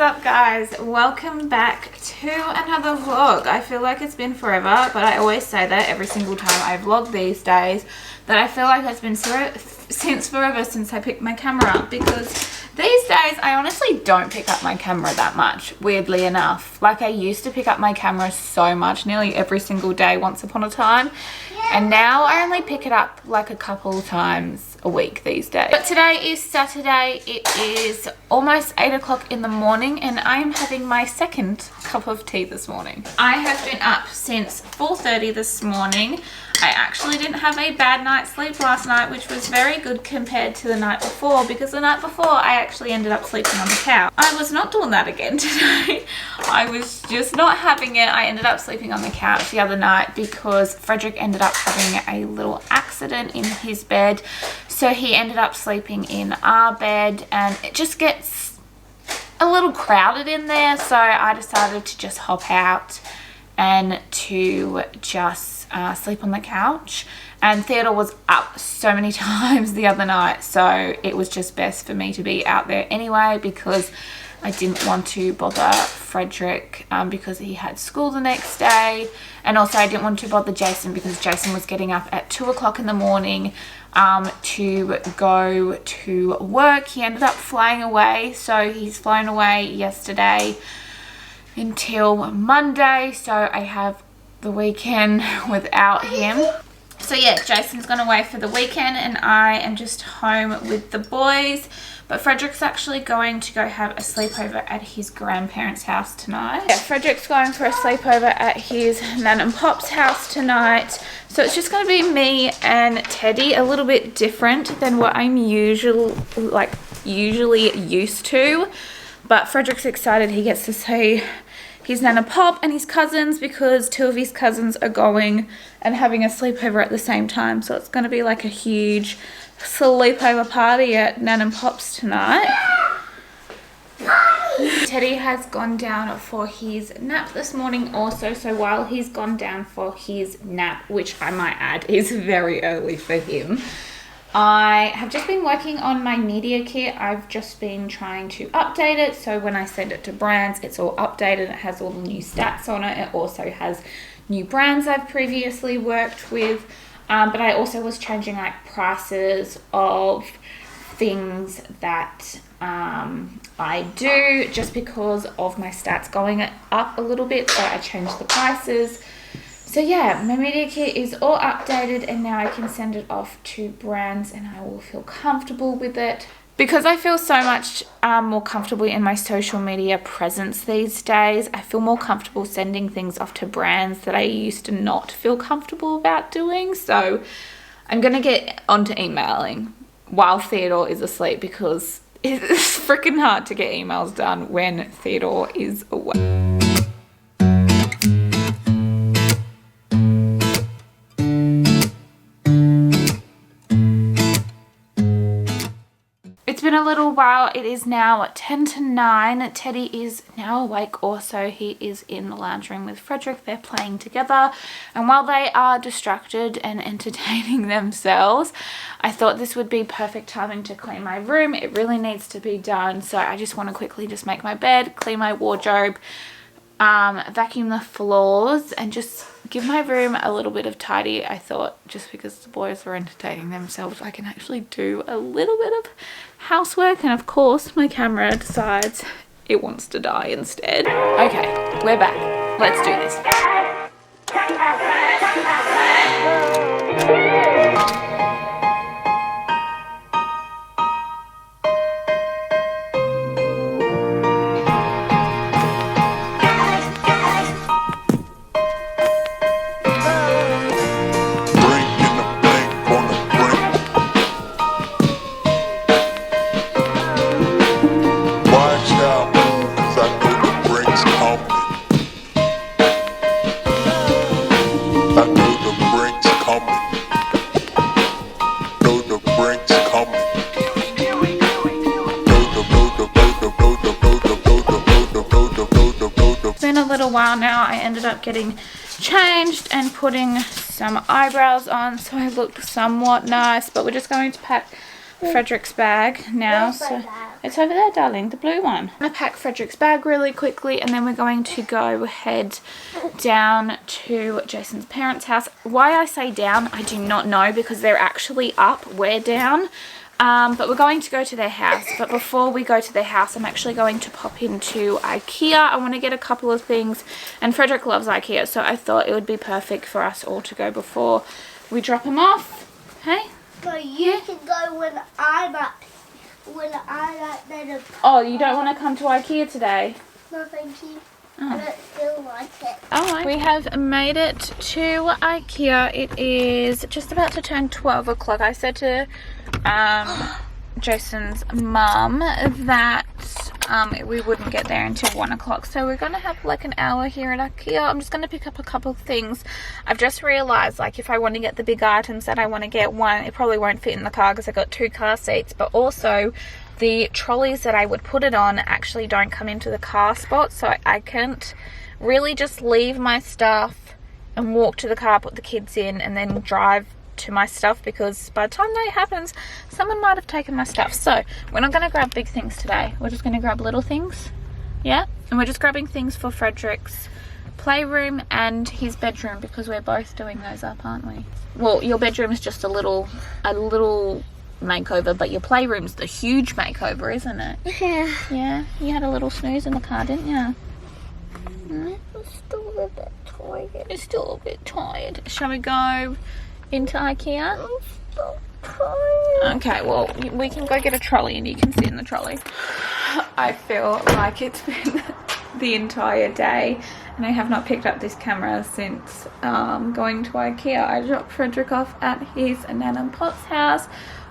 up, guys? Welcome back to another vlog. I feel like it's been forever, but I always say that every single time I vlog these days, that I feel like it's been since forever since I picked my camera up, because these days I honestly don't pick up my camera that much, weirdly enough. Like, I used to pick up my camera so much, nearly every single day once upon a time, and now I only pick it up like a couple times a week these days. But today is Saturday. It is almost 8 o'clock in the morning and I'm having my second cup of tea this morning. I have been up since 4:30 this morning. I actually didn't have a bad night's sleep last night, which was very good compared to the night before, because the night before I actually ended up sleeping on the couch. I was not doing that again today. I was just not having it. I ended up sleeping on the couch the other night because Frederick ended up having a little accident in his bed. So he ended up sleeping in our bed and it just gets a little crowded in there. So I decided to just hop out and to just sleep on the couch. And Theodore was up so many times the other night, so it was just best for me to be out there anyway, because I didn't want to bother Frederick because he had school the next day, and also I didn't want to bother Jason because Jason was getting up at 2 o'clock in the morning to go to work. He ended up flying away, so he's flown away yesterday until Monday, so I have the weekend without him. So yeah, Jason's gone away for the weekend and I am just home with the boys. But Frederick's actually going to go have a sleepover at his grandparents' house tonight. Yeah, Frederick's going for a sleepover at his nan and pop's house tonight. So it's just going to be me and Teddy, a little bit different than what I'm usually used to. But Frederick's excited. He gets to see his nan and pop and his cousins, because two of his cousins are going and having a sleepover at the same time. So it's going to be like a huge sleepover party at nan and pop's tonight. Teddy has gone down for his nap this morning also. So while he's gone down for his nap, which I might add is very early for him, I have just been working on my media kit. I've just been trying to update it, so when I send it to brands, it's all updated. It has all the new stats on it. It also has new brands I've previously worked with, but I also was changing like prices of things that I do, just because of my stats going up a little bit, so I changed the prices. So yeah, my media kit is all updated and now I can send it off to brands and I will feel comfortable with it. Because I feel so much more comfortable in my social media presence these days, I feel more comfortable sending things off to brands that I used to not feel comfortable about doing. So I'm going to get onto emailing while Theodore is asleep, because it's freaking hard to get emails done when Theodore is awake. It's been a little while. It is now 10 to 9. Teddy is now awake also. He is in the lounge room with Frederick. They're playing together. And while they are distracted and entertaining themselves, I thought this would be perfect timing to clean my room. It really needs to be done. So I just want to quickly just make my bed, clean my wardrobe, vacuum the floors, and just give my room a little bit of tidy. I thought just because the boys were entertaining themselves, I can actually do a little bit of housework, and of course my camera decides it wants to die instead. Okay, we're back. Let's do this. While now, I ended up getting changed and putting some eyebrows on, so I looked somewhat nice. But we're just going to pack Frederick's bag now. Where's my So bag? it's over there, darling, the blue one. I'm gonna pack Frederick's bag really quickly, and then we're going to go head down to Jason's parents' house. Why I say down, I do not know, because they're actually up. We're down. But we're going to go to their house. But before we go to their house, I'm actually going to pop into IKEA. I want to get a couple of things, and Frederick loves IKEA, so I thought it would be perfect for us all to go before we drop him off. Hey? But you can go when I'm at the Oh, you don't want to come to IKEA today? No, thank you. Oh. I don't feel like it. Alright, we have made it to IKEA. It is just about to turn 12 o'clock. I said to Jason's mum that we wouldn't get there until 1 o'clock. So we're going to have like an hour here at IKEA. I'm just going to pick up a couple of things. I've just realised, like, if I want to get the big items that I want to get, one, it probably won't fit in the car because I've got 2 car seats, but also the trolleys that I would put it on actually don't come into the car spot, so I can't really just leave my stuff and walk to the car, put the kids in, and then drive to my stuff, because by the time that happens, someone might have taken my stuff. So we're not going to grab big things today. We're just going to grab little things. Yeah, and we're just grabbing things for Frederick's playroom and his bedroom, because we're both doing those up, aren't we? Well, your bedroom is just a little makeover, but your playroom's the huge makeover, isn't it? Yeah. Yeah, you had a little snooze in the car, didn't you? I'm still a bit tired. You're still a bit tired. Shall we go into IKEA? I'm still tired. Okay, well, we can go get a trolley and you can sit in the trolley. I feel like it's been the entire day and I have not picked up this camera since going to IKEA. I dropped Frederick off at his Nan and Pop's house.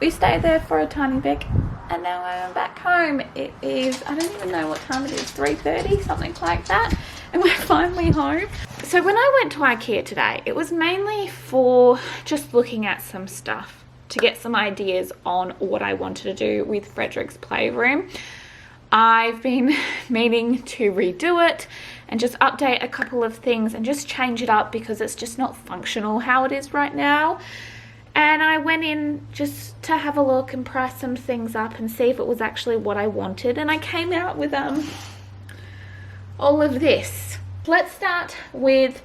We stayed there for a tiny bit and now I'm back home. It is, I don't even know what time it is, 3:30, something like that, and we're finally home. So when I went to IKEA today, it was mainly for just looking at some stuff to get some ideas on what I wanted to do with Frederick's playroom. I've been meaning to redo it and just update a couple of things and just change it up because it's just not functional how it is right now. And I went in just to have a look and price some things up and see if it was actually what I wanted. And I came out with all of this. Let's start with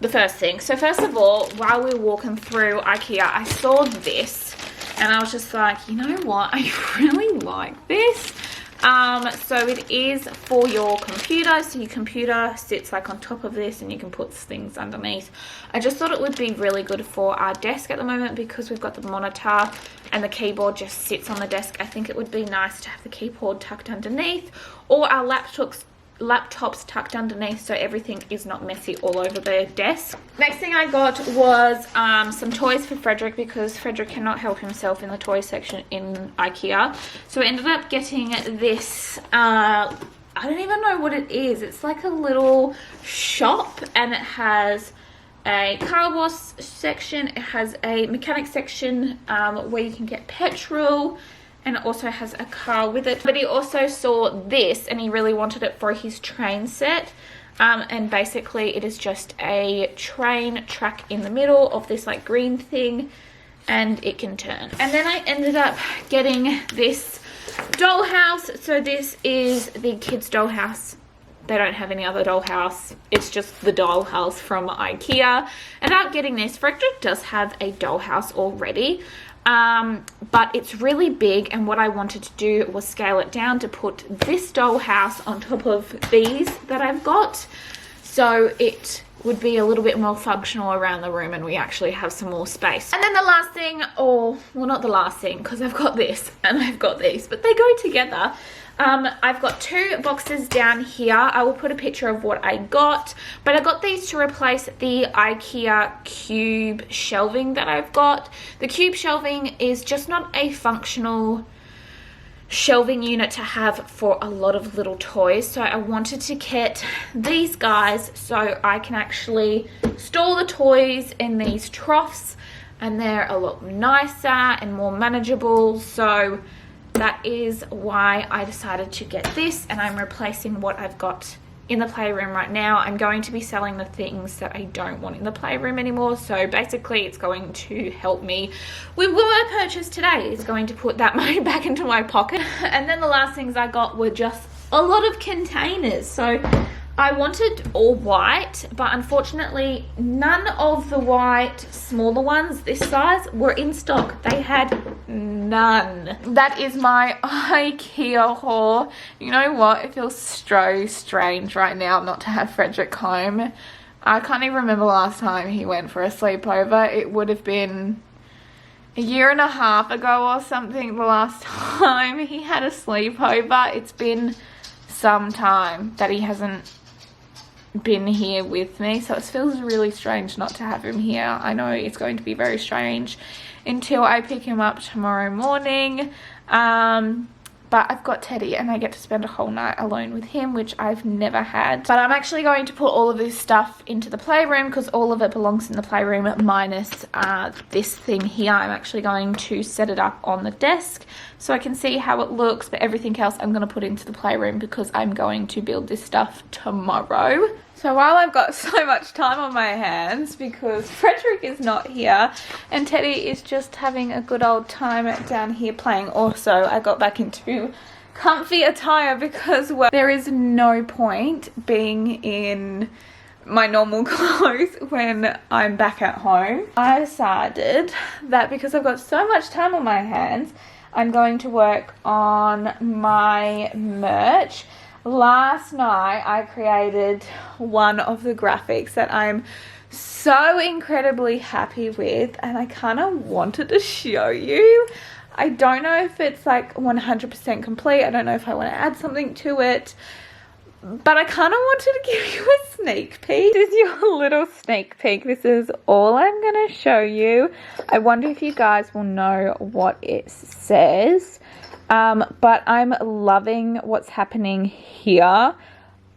the first thing. So first of all, while we were walking through IKEA, I saw this and I was just like, you know what? I really like this. So it is for your computer, so your computer sits like on top of this and you can put things underneath. I just thought it would be really good for our desk at the moment because we've got the monitor and the keyboard just sits on the desk. I think it would be nice to have the keyboard tucked underneath, or our laptops tucked underneath so everything is not messy all over the desk. Next thing I got was some toys for Frederick because Frederick cannot help himself in the toy section in IKEA. So I ended up getting this, I don't even know what it is. It's like a little shop and it has a car wash section, it has a mechanic section where you can get petrol, and it also has a car with it. But he also saw this and he really wanted it for his train set. And basically it is just a train track in the middle of this like green thing and it can turn. And then I ended up getting this dollhouse. So this is the kids' dollhouse. They don't have any other dollhouse. It's just the dollhouse from IKEA. And I'm getting this. Frederick does have a dollhouse already. But it's really big, and what I wanted to do was scale it down to put this dollhouse on top of these that I've got, so it would be a little bit more functional around the room and we actually have some more space. And then the last thing, or well, not the last thing, because I've got this and I've got these, but they go together. I've got 2 boxes down here. I will put a picture of what I got, but I got these to replace the IKEA cube shelving that I've got. The cube shelving is just not a functional shelving unit to have for a lot of little toys, so I wanted to get these guys so I can actually store the toys in these troughs, and they're a lot nicer and more manageable. So that is why I decided to get this, and I'm replacing what I've got in the playroom right now. I'm going to be selling the things that I don't want in the playroom anymore. So basically it's going to help me with what I purchased today. It's going to put that money back into my pocket. And then the last things I got were just a lot of containers. So I wanted all white, but unfortunately none of the white smaller ones this size were in stock. They had none. That is my IKEA haul. You know what? It feels so strange right now not to have Frederick home. I can't even remember last time he went for a sleepover. It would have been a year and a half ago or something the last time he had a sleepover. It's been some time that he hasn't been here with me, so it feels really strange not to have him here. I know it's going to be very strange until I pick him up tomorrow morning, but I've got Teddy and I get to spend a whole night alone with him, which I've never had. But I'm actually going to put all of this stuff into the playroom because all of it belongs in the playroom minus this thing here. I'm actually going to set it up on the desk so I can see how it looks, but everything else I'm going to put into the playroom because I'm going to build this stuff tomorrow. So while I've got so much time on my hands because Frederick is not here and Teddy is just having a good old time down here playing. Also, I got back into comfy attire because, well, there is no point being in my normal clothes when I'm back at home. I decided that because I've got so much time on my hands, I'm going to work on my merch. Last night I created one of the graphics that I'm so incredibly happy with and I kind of wanted to show you. I don't know if it's like 100% complete. I don't know if I want to add something to it, but I kind of wanted to give you a sneak peek. This is your little sneak peek. This is all I'm going to show you. I wonder if you guys will know what it says. But I'm loving what's happening here.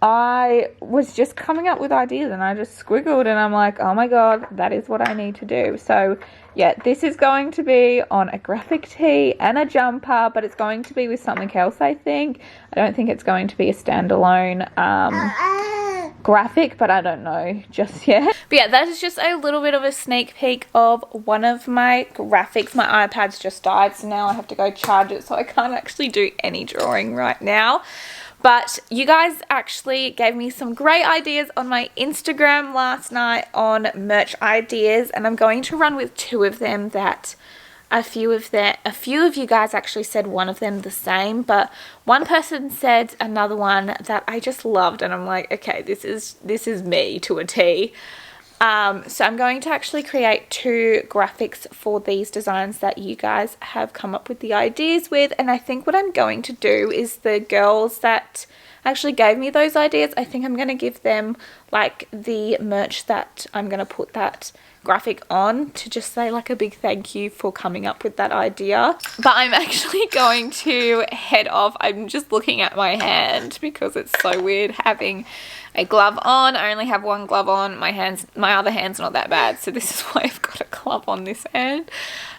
I was just coming up with ideas and I just squiggled and I'm like, oh my god, that is what I need to do. So yeah, this is going to be on a graphic tee and a jumper, but it's going to be with something else, I think. I don't think it's going to be a standalone graphic, but I don't know just yet. But yeah, that is just a little bit of a sneak peek of one of my graphics. My iPad's just died, so now I have to go charge it, so I can't actually do any drawing right now. But you guys actually gave me some great ideas on my Instagram last night on merch ideas, and I'm going to run with two of them that a few of you guys actually said one of them the same, but one person said another one that I just loved, and I'm like, okay, this is me to a T. So I'm going to actually create two graphics for these designs that you guys have come up with the ideas with, and I think what I'm going to do is the girls that actually gave me those ideas, I think I'm going to give them like the merch that I'm going to put that graphic on to just say like a big thank you for coming up with that idea. But I'm actually going to head off. I'm just looking at my hand because it's so weird having a glove on. I only have one glove on. My other hand's not that bad, so this is why I've got a glove on this hand.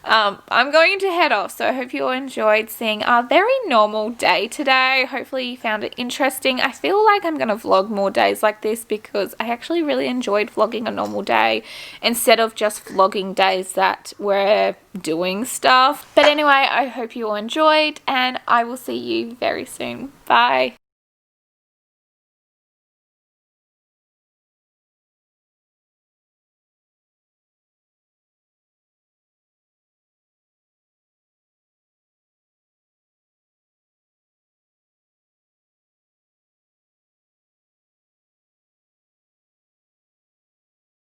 I'm going to head off, so I hope you all enjoyed seeing our very normal day today. Hopefully you found it interesting. I feel like I'm going to vlog more days like this because I actually really enjoyed vlogging a normal day instead of just vlogging days that we're doing stuff. But anyway, I hope you all enjoyed and I will see you very soon. Bye.